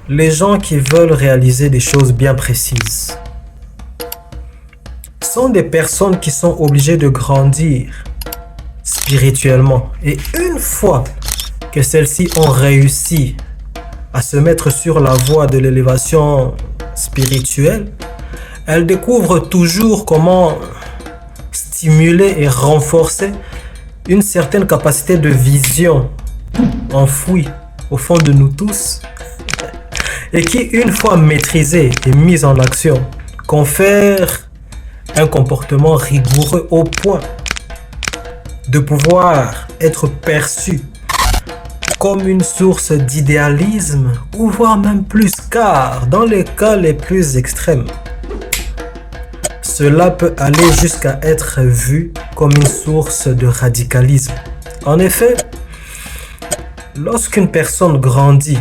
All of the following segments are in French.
Les gens qui veulent réaliser des choses bien précises sont des personnes qui sont obligées de grandir spirituellement. Et une fois que celles-ci ont réussi à se mettre sur la voie de l'élévation spirituelle, elles découvrent toujours comment stimuler et renforcer une certaine capacité de vision enfouie au fond de nous tous et qui, une fois maîtrisée et mise en action, confère un comportement rigoureux au point de pouvoir être perçu comme une source d'idéalisme ou voire même plus, car dans les cas les plus extrêmes, cela peut aller jusqu'à être vu comme une source de radicalisme. En effet, lorsqu'une personne grandit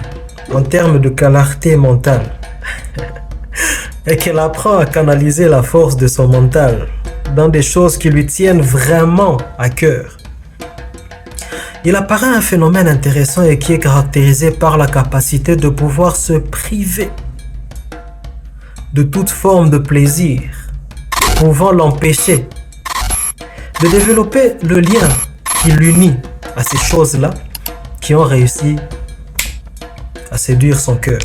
en termes de clarté mentale et qu'elle apprend à canaliser la force de son mental dans des choses qui lui tiennent vraiment à cœur, il apparaît un phénomène intéressant et qui est caractérisé par la capacité de pouvoir se priver de toute forme de plaisir, pouvant l'empêcher de développer le lien qui l'unit à ces choses-là qui ont réussi à séduire son cœur.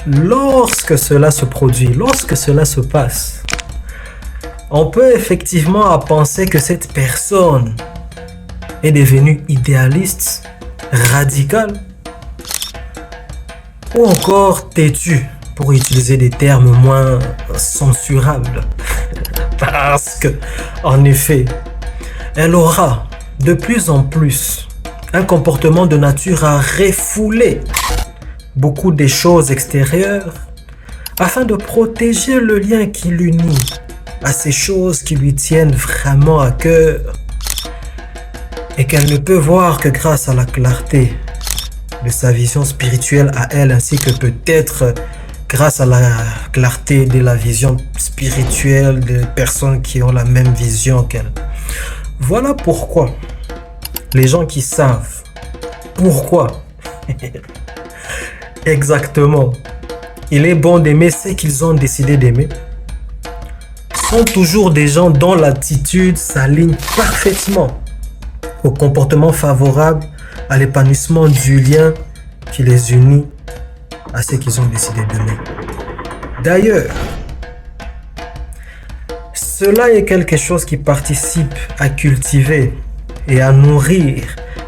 Lorsque cela se produit, lorsque cela se passe, on peut effectivement penser que cette personne est devenue idéaliste, radicale ou encore têtue, pour utiliser des termes moins censurables. Parce que, en effet, elle aura de plus en plus un comportement de nature à refouler beaucoup des choses extérieures afin de protéger le lien qui l'unit à ces choses qui lui tiennent vraiment à cœur et qu'elle ne peut voir que grâce à la clarté de sa vision spirituelle à elle, ainsi que peut-être grâce à la clarté de la vision spirituelle des personnes qui ont la même vision qu'elle. Voilà pourquoi les gens qui savent pourquoi exactement il est bon d'aimer ce qu'ils ont décidé d'aimer sont toujours des gens dont l'attitude s'aligne parfaitement au comportement favorable à l'épanouissement du lien qui les unit à ce qu'ils ont décidé d'aimer. D'ailleurs, cela est quelque chose qui participe à cultiver et à nourrir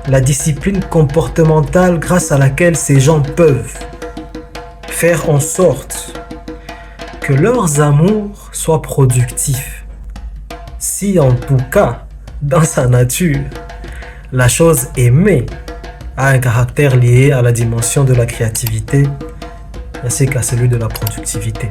la discipline comportementale grâce à laquelle ces gens peuvent faire en sorte que leurs amours soient productifs. Si en tout cas, dans sa nature, la chose aimée a un caractère lié à la dimension de la créativité ainsi qu'à celui de la productivité.